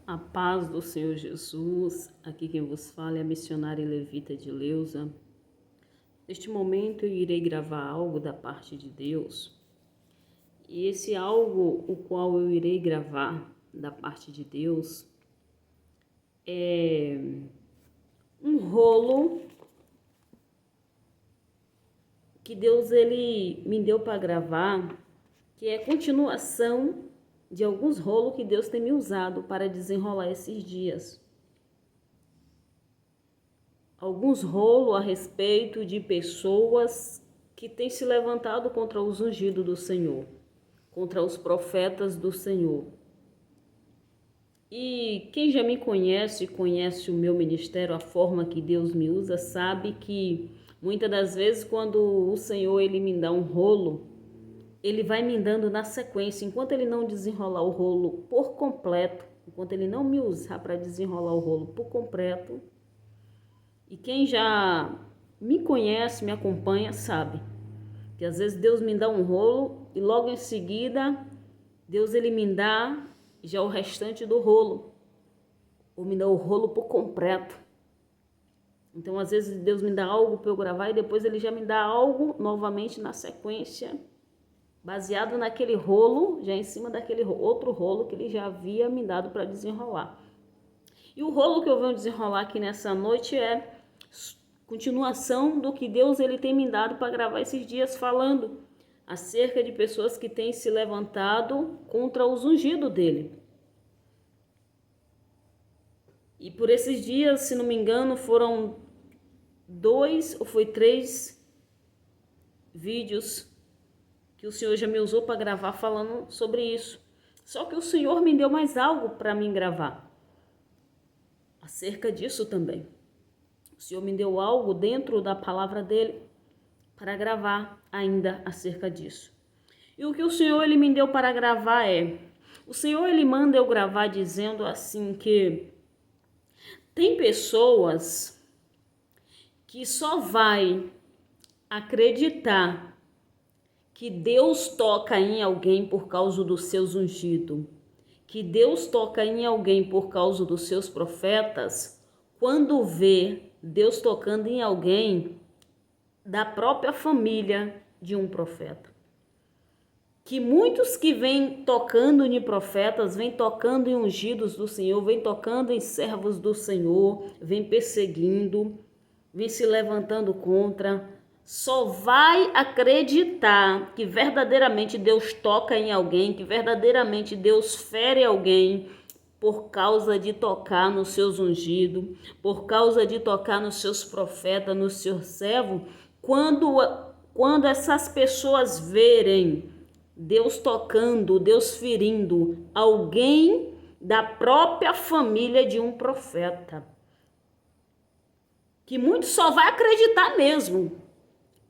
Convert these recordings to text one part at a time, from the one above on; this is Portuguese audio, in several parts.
A paz do Senhor Jesus, aqui quem vos fala é a missionária levita de Leusa. Neste momento eu irei gravar algo da parte de Deus, e esse algo o qual eu irei gravar da parte de Deus é um rolo que Deus ele me deu para gravar, que é continuação de alguns rolos que Deus tem me usado para desenrolar esses dias. Alguns rolos a respeito de pessoas que têm se levantado contra os ungidos do Senhor, contra os profetas do Senhor. E quem já me conhece, conhece o meu ministério, a forma que Deus me usa, sabe que muitas das vezes quando o Senhor ele me dá um rolo, ele vai me dando na sequência, enquanto ele não desenrolar o rolo por completo, enquanto ele não me usar para desenrolar o rolo por completo. E quem já me conhece, me acompanha, sabe que às vezes Deus me dá um rolo e logo em seguida Deus ele me dá já o restante do rolo, ou me dá o rolo por completo. Então às vezes Deus me dá algo para eu gravar e depois ele já me dá algo novamente na sequência, baseado naquele rolo, já em cima daquele outro rolo que ele já havia me dado para desenrolar. E o rolo que eu venho desenrolar aqui nessa noite é continuação do que Deus ele tem me dado para gravar esses dias, falando acerca de pessoas que têm se levantado contra os ungidos dele. E por esses dias, se não me engano, foram 2 ou foi 3 vídeos que o Senhor já me usou para gravar falando sobre isso. Só que o Senhor me deu mais algo para mim gravar acerca disso também. O Senhor me deu algo dentro da palavra dele para gravar ainda acerca disso. E o que o Senhor ele me deu para gravar o Senhor ele manda eu gravar dizendo assim que tem pessoas que só vai acreditar que Deus toca em alguém por causa dos seus ungidos, que Deus toca em alguém por causa dos seus profetas, quando vê Deus tocando em alguém da própria família de um profeta. Que muitos que vêm tocando em profetas, vêm tocando em ungidos do Senhor, vêm tocando em servos do Senhor, vêm perseguindo, vêm se levantando contra, só vai acreditar que verdadeiramente Deus toca em alguém, que verdadeiramente Deus fere alguém por causa de tocar nos seus ungidos, por causa de tocar nos seus profetas, nos seus servos, quando essas pessoas verem Deus tocando, Deus ferindo alguém da própria família de um profeta. Que muitos só vai acreditar mesmo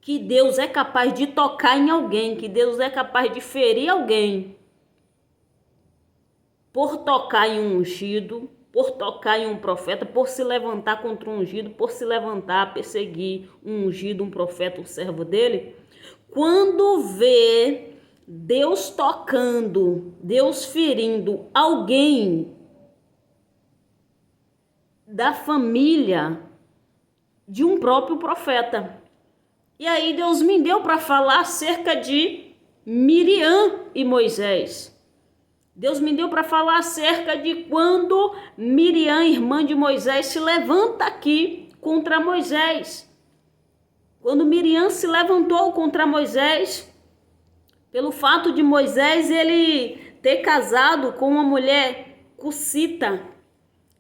que Deus é capaz de tocar em alguém, que Deus é capaz de ferir alguém por tocar em um ungido, por tocar em um profeta, por se levantar contra um ungido, por se levantar, perseguir um ungido, um profeta, um servo dele. Quando vê Deus tocando, Deus ferindo alguém da família de um próprio profeta. E aí Deus me deu para falar acerca de Miriam e Moisés. Deus me deu para falar acerca de quando Miriam, irmã de Moisés, se levanta aqui contra Moisés. Quando Miriam se levantou contra Moisés, pelo fato de Moisés ele ter casado com uma mulher cussita,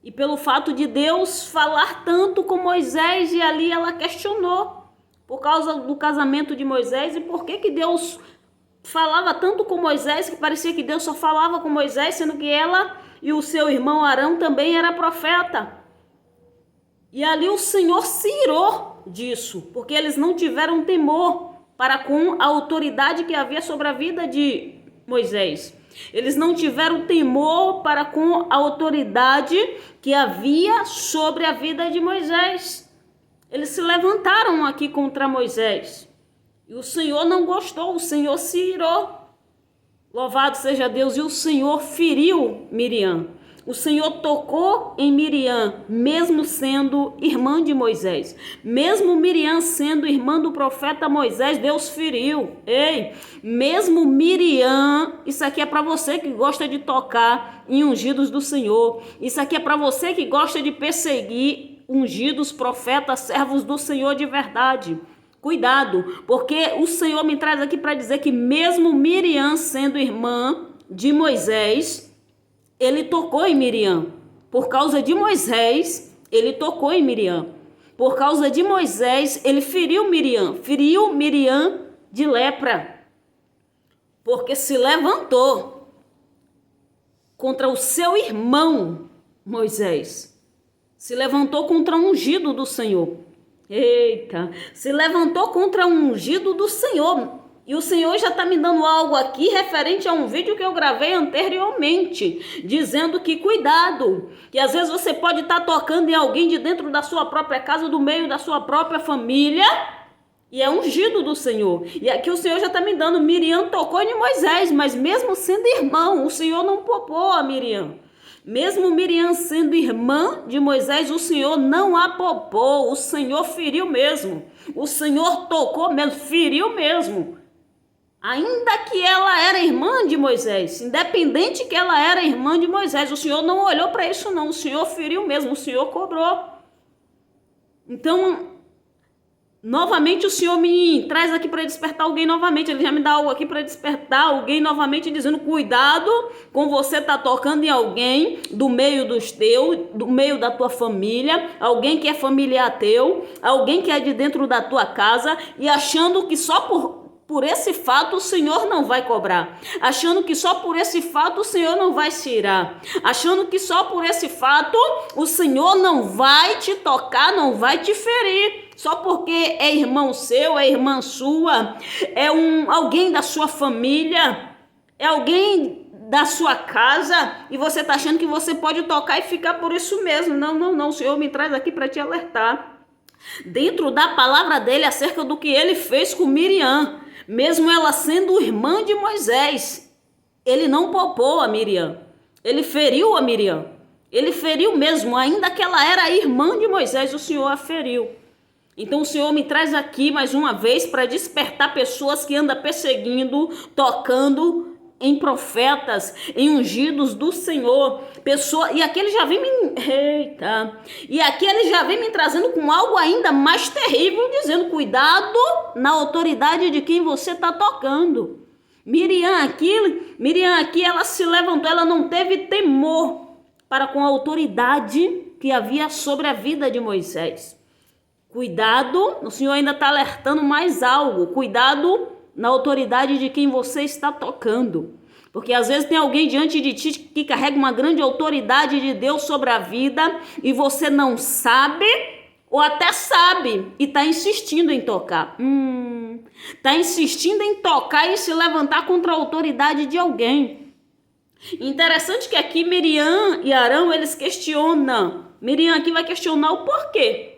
e pelo fato de Deus falar tanto com Moisés, e ali ela questionou por causa do casamento de Moisés e por que Deus falava tanto com Moisés, que parecia que Deus só falava com Moisés, sendo que ela e o seu irmão Arão também era profeta. E ali o Senhor se irou disso, porque eles não tiveram temor para com a autoridade que havia sobre a vida de Moisés. Eles não tiveram temor para com a autoridade que havia sobre a vida de Moisés. Eles se levantaram aqui contra Moisés. E o Senhor não gostou, o Senhor se irou. Louvado seja Deus, e o Senhor feriu Miriam. O Senhor tocou em Miriam, mesmo sendo irmã de Moisés. Mesmo Miriam sendo irmã do profeta Moisés, Deus feriu. Ei, mesmo Miriam, isso aqui é para você que gosta de tocar em ungidos do Senhor. Isso aqui é para você que gosta de perseguir ungidos, profetas, servos do Senhor de verdade. Cuidado, porque o Senhor me traz aqui para dizer que mesmo Miriam sendo irmã de Moisés, ele tocou em Miriam. Por causa de Moisés, ele tocou em Miriam. Por causa de Moisés, ele feriu Miriam de lepra, porque se levantou contra o seu irmão Moisés. Se levantou contra o ungido do Senhor. Eita, se levantou contra o ungido do Senhor. E o Senhor já está me dando algo aqui referente a um vídeo que eu gravei anteriormente, dizendo que cuidado, que às vezes você pode estar tocando em alguém de dentro da sua própria casa, do meio da sua própria família, e é ungido do Senhor. E aqui o Senhor já está me dando, Miriam tocou em Moisés, mas mesmo sendo irmão, o Senhor não poupou a Miriam. Mesmo Miriam sendo irmã de Moisés, o Senhor não a poupou, o Senhor feriu mesmo. O Senhor tocou mesmo, feriu mesmo. Ainda que ela era irmã de Moisés, independente que ela era irmã de Moisés, o Senhor não olhou para isso não, o Senhor feriu mesmo, o Senhor cobrou. Então, novamente o Senhor me traz aqui para despertar alguém novamente, ele já me dá algo aqui para despertar alguém novamente, dizendo cuidado com você tá tocando em alguém do meio dos teus, do meio da tua família, alguém que é familiar teu, alguém que é de dentro da tua casa e achando que só por esse fato o Senhor não vai cobrar, achando que só por esse fato o Senhor não vai se irar, achando que só por esse fato o Senhor não vai te tocar, não vai te ferir, só porque é irmão seu, é irmã sua, é alguém da sua família, é alguém da sua casa e você está achando que você pode tocar e ficar por isso mesmo. Não, o Senhor me traz aqui para te alertar. Dentro da palavra dele acerca do que ele fez com Miriam, mesmo ela sendo irmã de Moisés, ele não poupou a Miriam, ele feriu a Miriam, ele feriu mesmo, ainda que ela era irmã de Moisés, o Senhor a feriu. Então o Senhor me traz aqui mais uma vez para despertar pessoas que andam perseguindo, tocando em profetas, em ungidos do Senhor, e aqui ele já vem me trazendo com algo ainda mais terrível, dizendo cuidado na autoridade de quem você está tocando. Miriam aqui ela se levantou, ela não teve temor para com a autoridade que havia sobre a vida de Moisés. Cuidado, o Senhor ainda está alertando mais algo, cuidado na autoridade de quem você está tocando. Porque às vezes tem alguém diante de ti que carrega uma grande autoridade de Deus sobre a vida e você não sabe ou até sabe e está insistindo em tocar. Está insistindo em tocar e se levantar contra a autoridade de alguém. Interessante que aqui Miriam e Arão, eles questionam. Miriam aqui vai questionar o porquê.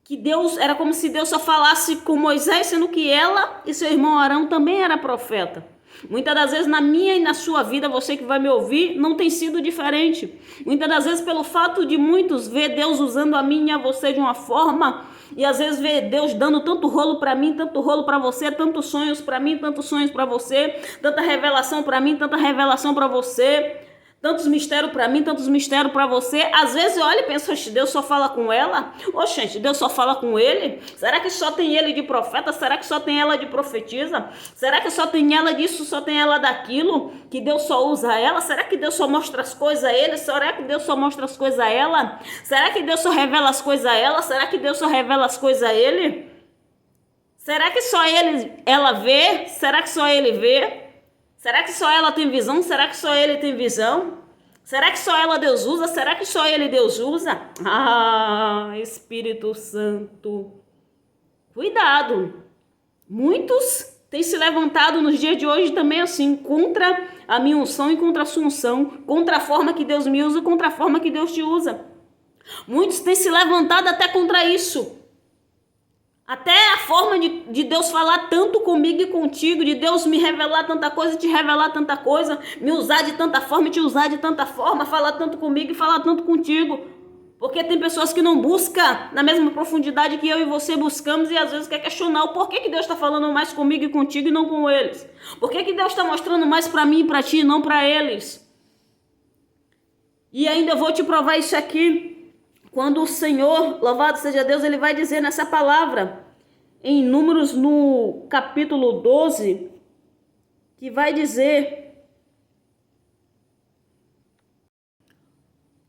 Que Deus, era como se Deus só falasse com Moisés, sendo que ela e seu irmão Arão também era profeta. Muitas das vezes na minha e na sua vida, você que vai me ouvir, não tem sido diferente. Muitas das vezes pelo fato de muitos ver Deus usando a mim e a você de uma forma, e às vezes ver Deus dando tanto rolo para mim, tanto rolo para você, tantos sonhos para mim, tantos sonhos para você, tanta revelação para mim, tanta revelação para você, tantos mistérios para mim, tantos mistérios para você. Às vezes eu olho e penso, Deus só fala com ela? Oxente, Deus só fala com ele? Será que só tem ele de profeta? Será que só tem ela de profetisa? Será que só tem ela disso, só tem ela daquilo? Que Deus só usa ela? Será que Deus só mostra as coisas a ele? Será que Deus só mostra as coisas a ela? Será que Deus só revela as coisas a ela? Será que Deus só revela as coisas a ele? Será que só ela vê? Será que só ele vê? Será que só ela tem visão? Será que só ele tem visão? Será que só ela Deus usa? Será que só ele Deus usa? Espírito Santo. Cuidado. Muitos têm se levantado nos dias de hoje também assim, contra a minha unção e contra a sua unção, contra a forma que Deus me usa, contra a forma que Deus te usa. Muitos têm se levantado até contra isso. Até a forma de Deus falar tanto comigo e contigo, de Deus me revelar tanta coisa, te revelar tanta coisa, me usar de tanta forma e te usar de tanta forma, falar tanto comigo e falar tanto contigo. Porque tem pessoas que não buscam na mesma profundidade que eu e você buscamos e às vezes quer questionar o porquê que Deus está falando mais comigo e contigo e não com eles. Por que Deus está mostrando mais para mim e para ti e não para eles? E ainda vou te provar isso aqui. Quando o Senhor, louvado seja Deus, ele vai dizer nessa palavra, em Números no capítulo 12, que vai dizer,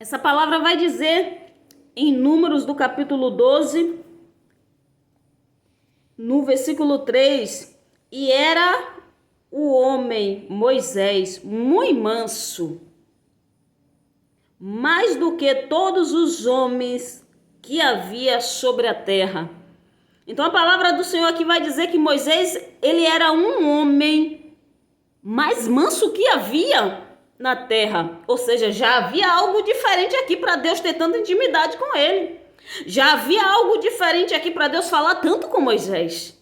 essa palavra vai dizer em Números do capítulo 12, no versículo 3, e era o homem Moisés muito manso, mais do que todos os homens que havia sobre a terra. Então a palavra do Senhor aqui vai dizer que Moisés, ele era um homem mais manso que havia na terra. Ou seja, já havia algo diferente aqui para Deus ter tanta intimidade com ele. Já havia algo diferente aqui para Deus falar tanto com Moisés.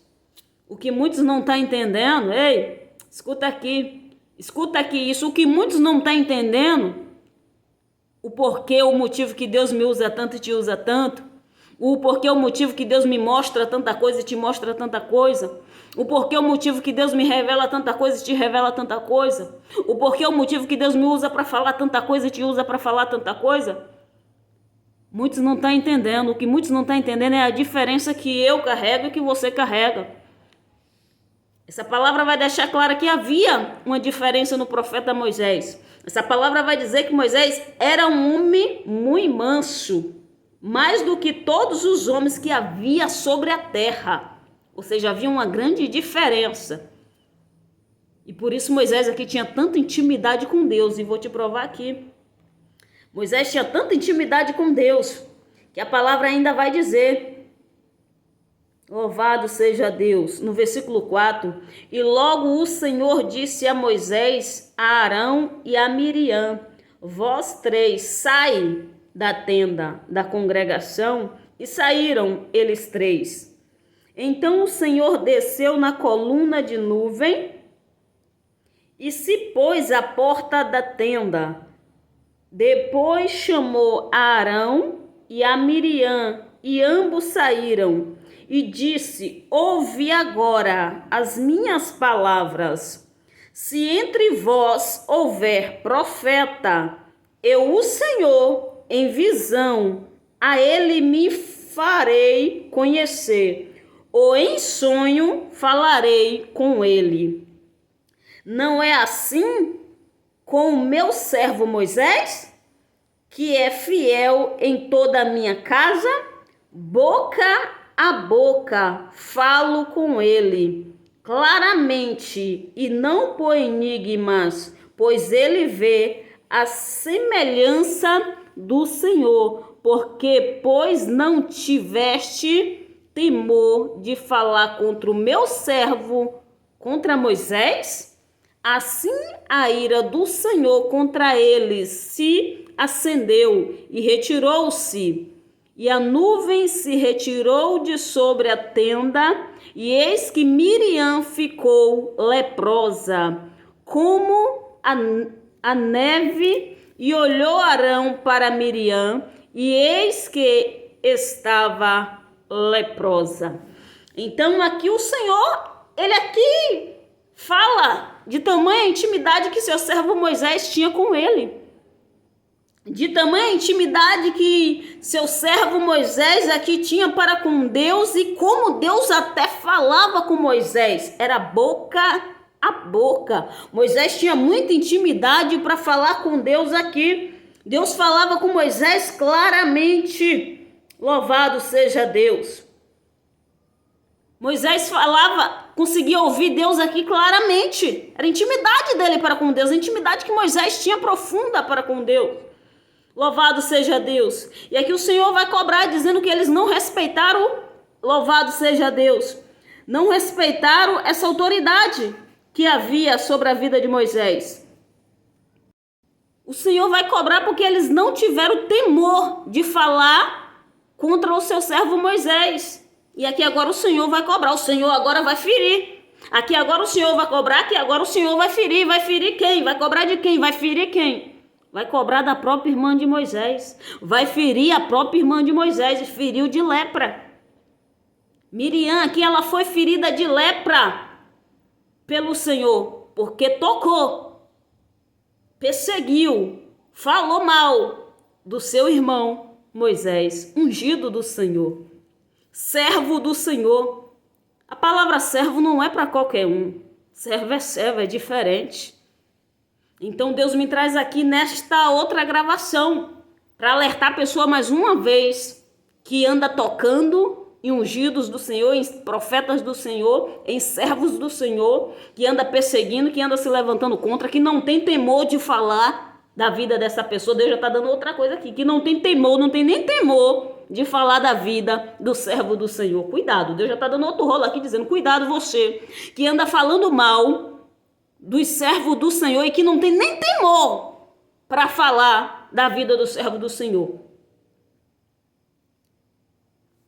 O que muitos não estão entendendo, ei, escuta aqui isso, o que muitos não estão entendendo, o porquê, o motivo que Deus me usa tanto e te usa tanto, o porquê, o motivo que Deus me mostra tanta coisa e te mostra tanta coisa, o porquê, o motivo que Deus me revela tanta coisa e te revela tanta coisa, o porquê, o motivo que Deus me usa para falar tanta coisa e te usa para falar tanta coisa. Muitos não estão entendendo. O que muitos não estão entendendo é a diferença que eu carrego e que você carrega. Essa palavra vai deixar claro que havia uma diferença no profeta Moisés. Essa palavra vai dizer que Moisés era um homem muito manso, mais do que todos os homens que havia sobre a terra. Ou seja, havia uma grande diferença. E por isso Moisés aqui tinha tanta intimidade com Deus. E vou te provar aqui. Moisés tinha tanta intimidade com Deus, que a palavra ainda vai dizer... Louvado seja Deus. No versículo 4. E logo o Senhor disse a Moisés, a Arão e a Miriam: vós três saem da tenda da congregação. E saíram eles três. Então o Senhor desceu na coluna de nuvem e se pôs à porta da tenda. Depois chamou a Arão e a Miriam, e ambos saíram. E disse: ouve agora as minhas palavras. Se entre vós houver profeta, eu, o Senhor, em visão, a ele me farei conhecer, ou em sonho falarei com ele. Não é assim com o meu servo Moisés, que é fiel em toda a minha casa? Boca a boca falo com ele claramente e não por enigmas, pois ele vê a semelhança do Senhor, porque pois não tiveste temor de falar contra o meu servo, contra Moisés? Assim a ira do Senhor contra eles se acendeu e retirou-se. E a nuvem se retirou de sobre a tenda, e eis que Miriam ficou leprosa, como a neve, e olhou Arão para Miriam, e eis que estava leprosa. Então aqui o Senhor, ele aqui fala de tamanha intimidade que seu servo Moisés tinha com ele. De tamanha intimidade que seu servo Moisés aqui tinha para com Deus, e como Deus até falava com Moisés, era boca a boca. Moisés tinha muita intimidade para falar com Deus aqui. Deus falava com Moisés claramente. Louvado seja Deus. Moisés falava, conseguia ouvir Deus aqui claramente. Era a intimidade dele para com Deus, a intimidade que Moisés tinha profunda para com Deus. Louvado seja Deus. E aqui o Senhor vai cobrar dizendo que eles não respeitaram, louvado seja Deus, não respeitaram essa autoridade que havia sobre a vida de Moisés. O Senhor vai cobrar porque eles não tiveram temor de falar contra o seu servo Moisés. E aqui agora o Senhor vai cobrar, o Senhor agora vai ferir. Aqui agora o Senhor vai cobrar, aqui agora o Senhor vai ferir. Vai ferir quem? Vai cobrar de quem? Vai ferir quem? Vai cobrar da própria irmã de Moisés. Vai ferir a própria irmã de Moisés e feriu de lepra. Miriam aqui, ela foi ferida de lepra pelo Senhor, porque tocou, perseguiu, falou mal do seu irmão Moisés, ungido do Senhor, servo do Senhor. A palavra servo não é para qualquer um. Servo, é diferente. Então Deus me traz aqui nesta outra gravação para alertar a pessoa mais uma vez que anda tocando em ungidos do Senhor, em profetas do Senhor, em servos do Senhor, que anda perseguindo, que anda se levantando contra, que não tem temor de falar da vida dessa pessoa. Deus já está dando outra coisa aqui, que não tem temor, não tem nem temor de falar da vida do servo do Senhor. Cuidado, Deus já está dando outro rolo aqui, dizendo, cuidado você, que anda falando mal dos servos do Senhor e que não tem nem temor para falar da vida do servo do Senhor.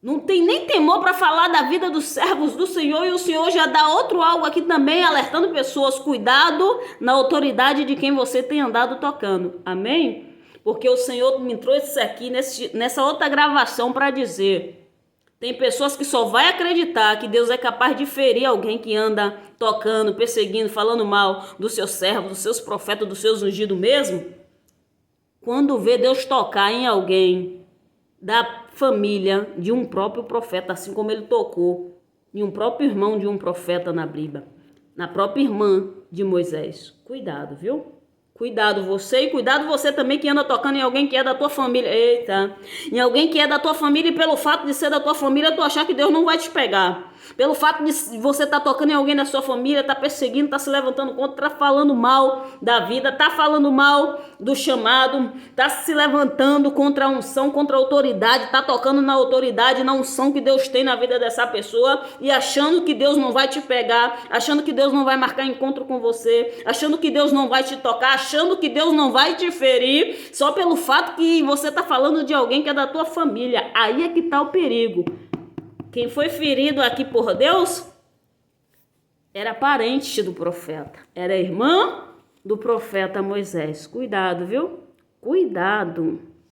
Não tem nem temor para falar da vida dos servos do Senhor, e o Senhor já dá outro algo aqui também, alertando pessoas, cuidado na autoridade de quem você tem andado tocando. Amém? Porque o Senhor me trouxe isso aqui nessa outra gravação para dizer, tem pessoas que só vai acreditar que Deus é capaz de ferir alguém que anda tocando, perseguindo, falando mal dos seus servos, dos seus profetas, dos seus ungidos mesmo, quando vê Deus tocar em alguém da família de um próprio profeta, assim como ele tocou em um próprio irmão de um profeta na Bíblia, na própria irmã de Moisés. Cuidado, viu? Cuidado você e cuidado você também que anda tocando em alguém que é da tua família. Eita, em alguém que é da tua família e pelo fato de ser da tua família, tu achar que Deus não vai te pegar. Pelo fato de você estar tocando em alguém da sua família, tá perseguindo, tá se levantando contra, tá falando mal da vida, tá falando mal do chamado, tá se levantando contra a unção, contra a autoridade, tá tocando na autoridade, na unção que Deus tem na vida dessa pessoa e achando que Deus não vai te pegar, achando que Deus não vai marcar encontro com você, achando que Deus não vai te tocar, achando que Deus não vai te ferir, só pelo fato que você tá falando de alguém que é da tua família. Aí é que tá o perigo. Quem foi ferido aqui por Deus era parente do profeta, era irmã do profeta Moisés. Cuidado, viu? Cuidado.